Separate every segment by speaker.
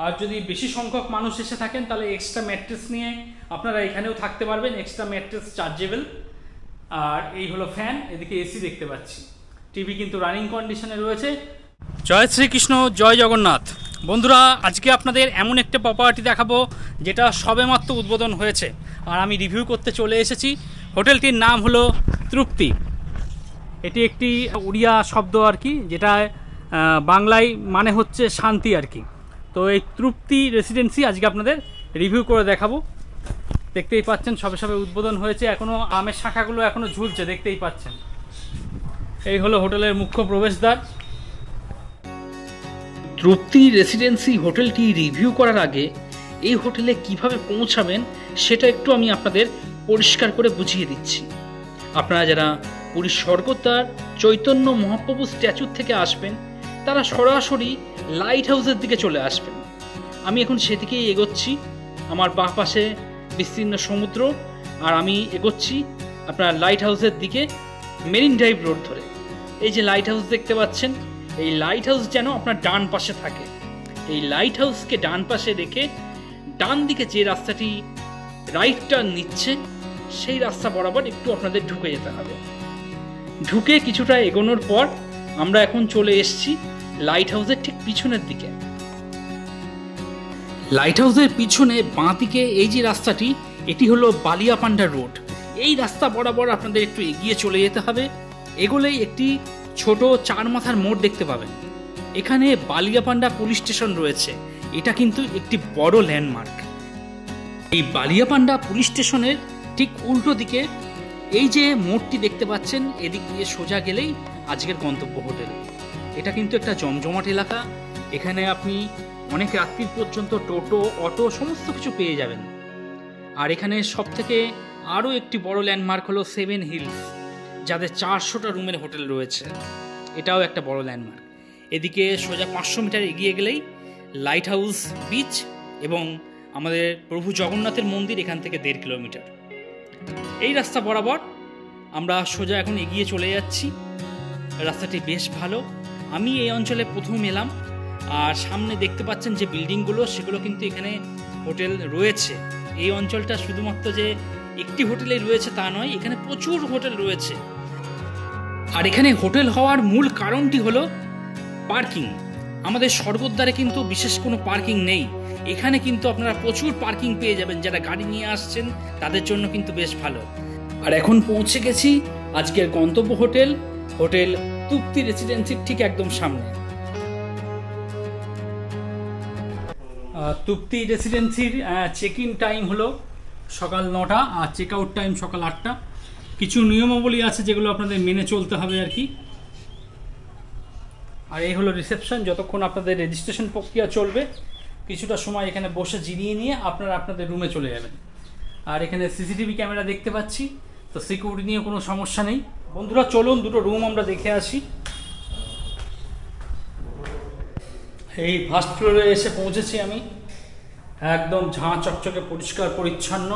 Speaker 1: আর যদি বেশি সংখ্যক মানুষ এসে থাকেন তাহলে এক্সট্রা ম্যাট্রেস নিয়ে আপনারা এখানেও থাকতে পারবেন, এক্সট্রা ম্যাট্রেস চার্জেবল। আর এই হলো ফ্যান, এদিকে এসি দেখতে পাচ্ছি, টিভি কিন্তু রানিং কন্ডিশনে রয়েছে। জয় শ্রীকৃষ্ণ, জয় জগন্নাথ। বন্ধুরা, আজকে আপনাদের এমন একটা প্রপার্টি দেখাবো যেটা সবেমাত্র উদ্বোধন হয়েছে আর আমি রিভিউ করতে চলে এসেছি। হোটেলটির নাম হলো তৃপ্তি। এটি একটি উড়িয়া শব্দ আর কি, যেটা বাংলায় মানে হচ্ছে শান্তি আর কি। তো এই তৃপ্তি রেসিডেন্সি আজকে আপনাদের রিভিউ করে দেখাবো। দেখতেই পাচ্ছেন সবে সবে উদ্বোধন হয়েছে, এখনও আমের শাখাগুলো এখনও ঝুলছে, দেখতেই পাচ্ছেন। এই হলো হোটেলের মুখ্য প্রবেশদ্বার। তৃপ্তি রেসিডেন্সি হোটেলটি রিভিউ করার আগে এই হোটেলে কিভাবে পৌঁছাবেন সেটা একটু আমি আপনাদের পরিষ্কার করে বুঝিয়ে দিচ্ছি। আপনারা যারা পুরীর স্বর্গদ্বার চৈতন্য মহাপ্রভু স্ট্যাচুর থেকে আসবেন তারা সরাসরি লাইট হাউসের দিকে চলে আসবেন। আমি এখন সেদিকেই এগোচ্ছি। আমার বাঁ পাশে বিস্তীর্ণ সমুদ্র আর আমি এগোচ্ছি আপনার লাইট হাউসের দিকে মেরিন ড্রাইভ রোড ধরে। এই যে লাইট হাউস দেখতে পাচ্ছেন, এই লাইট হাউস যেন আপনার ডান পাশে থাকে। এই লাইট হাউসকে ডান পাশে রেখে ডান দিকে যে রাস্তাটি রাইট টার্ন নিচ্ছে সেই রাস্তা বরাবর একটু আপনাদের ঢুকে যেতে হবে। ঢুকে কিছুটা এগোনোর পর আমরা এখন চলে এসেছি লাইট হাউসের ঠিক পিছনের দিকে। লাইট হাউসের পিছনে বাঁ দিকে এই যে রাস্তাটি, এটি হলো বালিয়াপান্ডা রোড। এই রাস্তা বরাবর আপনাদের একটু এগিয়ে চলে যেতে হবে। এগোলেই একটি ছোট চার মাথার মোড় দেখতে পাবেন। এখানে বালিয়াপান্ডা পুলিশ স্টেশন রয়েছে। এটা কিন্তু একটি বড় ল্যান্ডমার্ক। এই বালিয়াপান্ডা পুলিশ স্টেশনের ঠিক উল্টো দিকে এই যে মোড়টি দেখতে পাচ্ছেন, এদিক দিয়ে সোজা গেলেই আজকের গন্তব্য হোটেল। এটা কিন্তু একটা জমজমাট এলাকা। এখানে আপনি অনেক রাত্রির পর্যন্ত টোটো, অটো সমস্ত কিছু পেয়ে যাবেন। আর এখানে সব থেকে আরও একটি বড় ল্যান্ডমার্ক হলো 7 হিলস, যাদের 400টা রুমের হোটেল রয়েছে। এটাও একটা বড় ল্যান্ডমার্ক। এদিকে সোজা 500 মিটার এগিয়ে গেলেই লাইট হাউস বিচ এবং আমাদের প্রভু জগন্নাথের মন্দির এখান থেকে 1.5 কিলোমিটার। এই রাস্তা বরাবর আমরা সোজা এখন এগিয়ে চলে যাচ্ছি। রাস্তাটি বেশ ভালো। আমি এই অঞ্চলে প্রথম এলাম। আর সামনে দেখতে পাচ্ছেন যে বিল্ডিংগুলো, সেগুলো কিন্তু এখানে হোটেল রয়েছে। এই অঞ্চলটা শুধুমাত্র যে একটি হোটেলেই রয়েছে তা নয়, এখানে প্রচুর হোটেল রয়েছে। আর এখানে হোটেল হওয়ার মূল কারণটি হলো পার্কিং। আমাদের স্বর্গদ্বারে কিন্তু বিশেষ কোনো পার্কিং নেই। এখানে কিন্তু আপনারা প্রচুর পার্কিং পেয়ে যাবেন। যারা গাড়ি নিয়ে আসছেন তাদের জন্য কিন্তু বেশ ভালো। আর এখন পৌঁছে গেছি আজকের গন্তব্য হোটেল, হোটেল তৃপ্তি রেসিডেন্সির ঠিক একদম সামনে। তৃপ্তি রেসিডেন্সির চেক ইন টাইম হলো সকাল 9টা আর চেক আউট টাইম সকাল 8টা। কিছু নিয়মাবলী আছে যেগুলো আপনাদের মেনে চলতে হবে আর কি। আর এই হলো রিসেপশন। যতক্ষণ আপনাদের রেজিস্ট্রেশন প্রক্রিয়া চলবে কিছুটা সময় এখানে বসে জিরিয়ে নিয়ে আপনারা আপনাদের রুমে চলে যাবেন। আর এখানে সিসিটিভি ক্যামেরা দেখতে পাচ্ছি, তো সিকিউরিটি নিয়ে কোনো সমস্যা নেই। বন্ধুরা চলুন দুটো রুম আমরা দেখে আসি। এই ফার্স্ট ফ্লোরে এসে পৌঁছেছি আমি। একদম ঝাঁ চকচকে পরিষ্কার পরিচ্ছন্ন।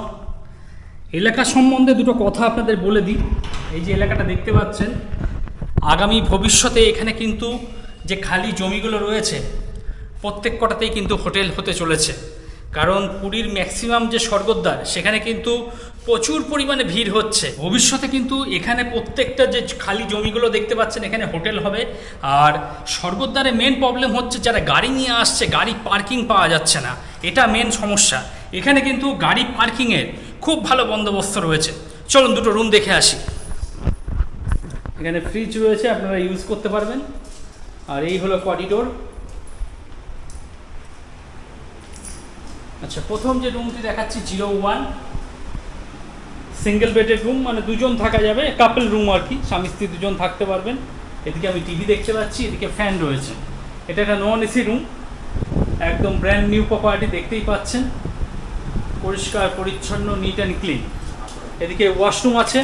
Speaker 1: এলাকা সম্বন্ধে দুটো কথা আপনাদের বলে দিই। এই যে এলাকাটা দেখতে পাচ্ছেন, আগামী ভবিষ্যতে এখানে কিন্তু যে খালি জমিগুলো রয়েছে প্রত্যেক কটাতেই কিন্তু হোটেল হতে চলেছে। কারণ পুরীর ম্যাক্সিমাম যে স্বর্গদ্বার সেখানে কিন্তু প্রচুর পরিমাণে ভিড় হচ্ছে। ভবিষ্যতে কিন্তু এখানে প্রত্যেকটা যে খালি জমিগুলো দেখতে পাচ্ছেন এখানে হোটেল হবে। আর স্বর্গদ্বারে মেন প্রবলেম হচ্ছে যারা গাড়ি নিয়ে আসছে, গাড়ি পার্কিং পাওয়া যাচ্ছে না, এটা মেন সমস্যা। এখানে কিন্তু গাড়ি পার্কিংয়ের খুব ভালো বন্দোবস্ত রয়েছে। চলুন দুটো রুম দেখে আসি। এখানে ফ্রিজ রয়েছে, আপনারা ইউজ করতে পারবেন। আর এই হলো করিডোর। আচ্ছা, প্রথম যে রুমটি দেখাচ্ছি 01, সিঙ্গেল বেডের রুম, মানে দুজন থাকা যাবে, কাপল রুম আর কি, স্বামী স্ত্রী দুজন থাকতে পারবেন। এদিকে আমি টিভি দেখতে পাচ্ছি, এদিকে ফ্যান রয়েছে। এটা একটা নন এসি রুম, একদম ব্র্যান্ড নিউ প্রপার্টি, দেখতেই পাচ্ছেন। পরিষ্কার পরিচ্ছন্ন, নিট অ্যান্ড ক্লিন। এদিকে ওয়াশরুম আছে।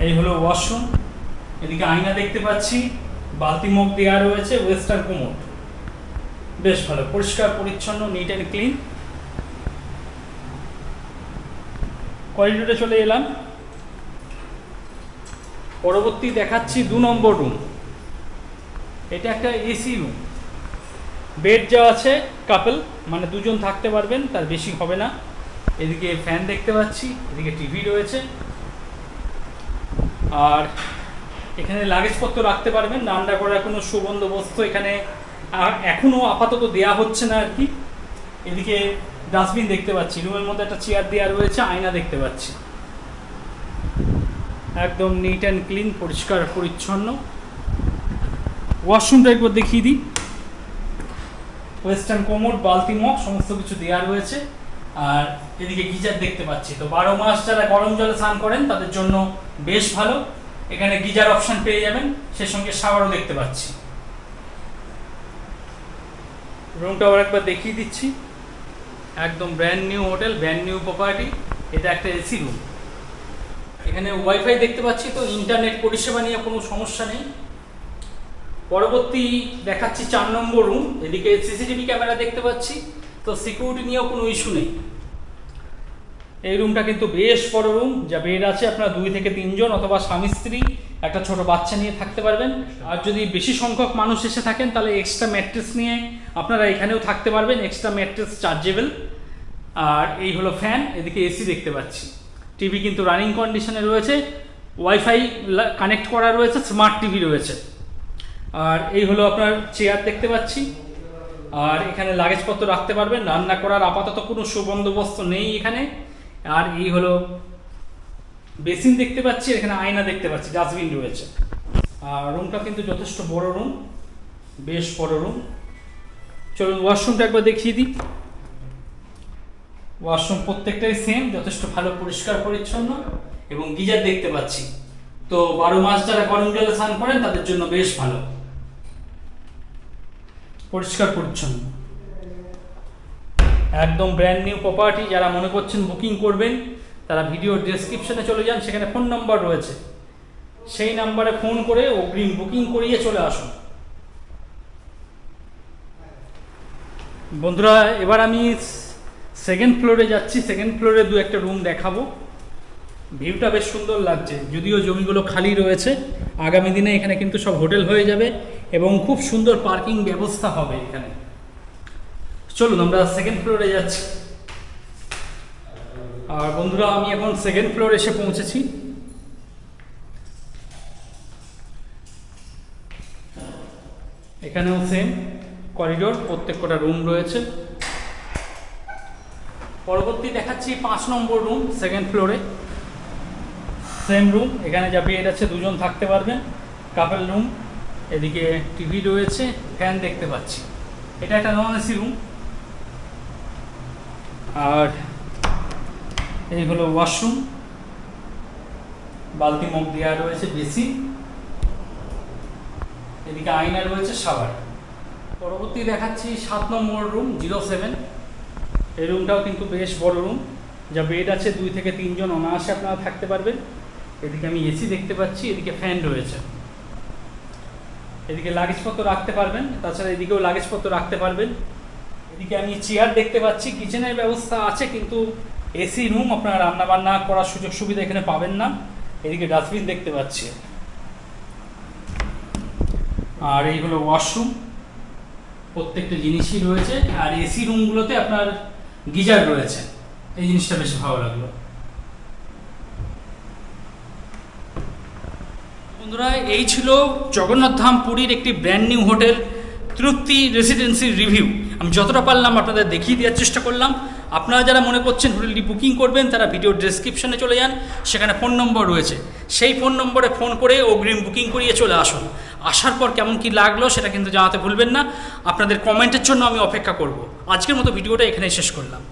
Speaker 1: এই হলো ওয়াশরুম। এদিকে আয়না দেখতে পাচ্ছি, বালতি মগ দেওয়া রয়েছে, ওয়েস্টার্ন কোমোড, বেশ ভালো, পরিষ্কার পরিচ্ছন্ন, নিট অ্যান্ড ক্লিন। করিডোরে চলে এলাম। পরবর্তী দেখাচ্ছি 2 নম্বর রুম। এটা একটা এসি রুম। বেড যা আছে কাপল, মানে দুজন থাকতে পারবেন, তার বেশি হবে না। এদিকে ফ্যান দেখতে পাচ্ছি, এদিকে টিভি রয়েছে, আর এখানে লাগেজপত্র রাখতে পারবেন। রান্না করার কোনো সুবন্দোবস্ত এখানে এখনও আপাতত দেয়া হচ্ছে না আর কি। এদিকে ডাস্টবিন দেখতে পাচ্ছি, রুমের মধ্যে একটা চেয়ার দেওয়া রয়েছে, আয়না দেখতে পাচ্ছি, একদম নিট অ্যান্ড ক্লিন, পরিষ্কার পরিচ্ছন্ন। ওয়াশরুমটা একবার দেখিয়ে দিই। ওয়েস্টার্ন কোমোড, বালতি মগ সমস্ত কিছু দেওয়া রয়েছে। আর এদিকে গিজার দেখতে পাচ্ছি, তো 12 মাস যারা গরম জলে স্নান করেন তাদের জন্য বেশ ভালো। এখানে গিজার অপশন পেয়ে যাবেন, সে সঙ্গে শাওয়ারও দেখতে পাচ্ছি। রুমটা আবার একবার দেখিয়ে দিচ্ছি, একদম brand new hotel, brand new property. এটা একটা এসি রুম। এখানে ওয়াইফাই দেখতে পাচ্ছি, তো ইন্টারনেট পরিষেবা নিয়ে কোনো সমস্যা নেই। পরবর্তী দেখাচ্ছি 4 নম্বর রুম। এদিকে সিসিটিভি ক্যামেরা দেখতে পাচ্ছি, তো সিকিউরিটি নিয়েও কোনো ইস্যু নেই। এই রুমটা কিন্তু বেশ বড় রুম, যা বেড আছে আপনারা 2 থেকে 3 জন অথবা স্বামী স্ত্রী একটা ছোট বাচ্চা নিয়ে থাকতে পারবেন। আর যদি বেশি সংখ্যক মানুষ এসে থাকেন তাহলে এক্সট্রা ম্যাট্রেস নিয়ে আপনারা এখানেও থাকতে পারবেন, এক্সট্রা ম্যাট্রেস চার্জেবল। আর এই হলো ফ্যান, এদিকে এসি দেখতে পাচ্ছি। টিভি কিন্তু রানিং কন্ডিশনে রয়েছে, ওয়াইফাই কানেক্ট করা রয়েছে, স্মার্ট টিভি রয়েছে। আর এই হলো আপনার চেয়ার দেখতে পাচ্ছি। আর এখানে লাগেজপত্র রাখতে পারবেন। রান্না করার আপাতত কোনো সুবন্দোবস্ত নেই এখানে। আর এই হলো বেসিন দেখতে পাচ্ছি, এখানে আয়না দেখতে পাচ্ছি, ডাস্টবিন রয়েছে। আর রুমটা কিন্তু যথেষ্ট বড় রুম, বেশ বড় রুম। চলুন ওয়াশরুমটা একবার দেখিয়ে দিই। ওয়াশরুম প্রত্যেকটাই সেম, যথেষ্ট ভালো পরিষ্কার পরিচ্ছন্ন, এবং গিজার দেখতে পাচ্ছি। তো 12 মাস যারা গরম জলে স্নান করেন তাদের জন্য বেশ ভালো, পরিষ্কার পরিচ্ছন্ন, একদম ব্র্যান্ড নিউ প্রপার্টি। যারা মনে করছেন বুকিং করবেন তারা ভিডিওর ডেসক্রিপশনে চলে যান, সেখানে ফোন নাম্বার রয়েছে, সেই নাম্বারে ফোন করে অগ্রিম বুকিং করিয়ে চলে আসুন। বন্ধুরা, এবার আমি সেকেন্ড ফ্লোরে যাচ্ছি। সেকেন্ড ফ্লোরে 2-1টা রুম দেখাবো। ভিউটা বেশ সুন্দর লাগছে, যদিও জমিগুলো খালি রয়েছে। আগামী দিনে এখানে কিন্তু সব হোটেল হয়ে যাবে এবং খুব সুন্দর পার্কিং ব্যবস্থা হবে এখানে। চলুন আমরা সেকেন্ড ফ্লোরে যাচ্ছি। আর বন্ধুরা, আমি এখন সেকেন্ড ফ্লোরে এসে পৌঁছেছি। এখানেও সেম করিডোর, প্রত্যেক কটা রুম রয়েছে। পরবর্তী দেখাচ্ছি 5 নম্বর রুম, সেকেন্ড ফ্লোরে। সেম রুম, এখানে যা বেড আছে 2 জন থাকতে পারবেন, কাপল রুম। এদিকে টিভি রয়েছে, ফ্যান দেখতে পাচ্ছি। এটা একটা নন এসি রুম। আর এই হলো ওয়াশরুম, বালতি মগ দেওয়া রয়েছে, বেসিন, এদিকে আয়না রয়েছে, শাওয়ার। পরবর্তী দেখাচ্ছি 7 নম্বর রুম, 07। এই রুমটাও কিন্তু বেশ বড় রুম, যা বেড আছে 2 থেকে 3 জন অনায়াসে আপনারা থাকতে পারবেন। এদিকে আমি এসি দেখতে পাচ্ছি, এদিকে ফ্যান রয়েছে। এদিকে লাগেজপত্র রাখতে পারবেন, তাছাড়া এদিকেও লাগেজপত্র রাখতে পারবেন। এদিকে আমি চেয়ার দেখতে পাচ্ছি, কিচেনের ব্যবস্থা আছে, কিন্তু এসি রুম, আপনারা রান্না বান্না করার সুযোগ সুবিধা এখানে পাবেন না। এদিকে ডাস্টবিন দেখতে পাচ্ছি। আর এই হলো ওয়াশরুম, প্রত্যেকটা জিনিসই রয়েছে। আর এসি রুমগুলোতে আপনার গিজার রয়েছে, এই জিনিসটা বেশ ভালো লাগলো। বন্ধুরা, এই ছিল জগন্নাথ ধাম পুরীর একটি ব্র্যান্ড নিউ হোটেল তৃপ্তি রেসিডেন্সির রিভিউ। আমি যতটা পারলাম আপনাদের দেখিয়ে দেওয়ার চেষ্টা করলাম। আপনারা যারা মনে করছেন হোটেলটি বুকিং করবেন তারা ভিডিওর ডেসক্রিপশনে চলে যান, সেখানে ফোন নম্বর রয়েছে, সেই ফোন নম্বরে ফোন করে অগ্রিম বুকিং করিয়ে চলে আসুন। আসার পর কেমন কি লাগলো সেটা কিন্তু জানাতে ভুলবেন না। আপনাদের কমেন্টের জন্য আমি অপেক্ষা করব। আজকের মতো ভিডিওটা এখানেই শেষ করলাম।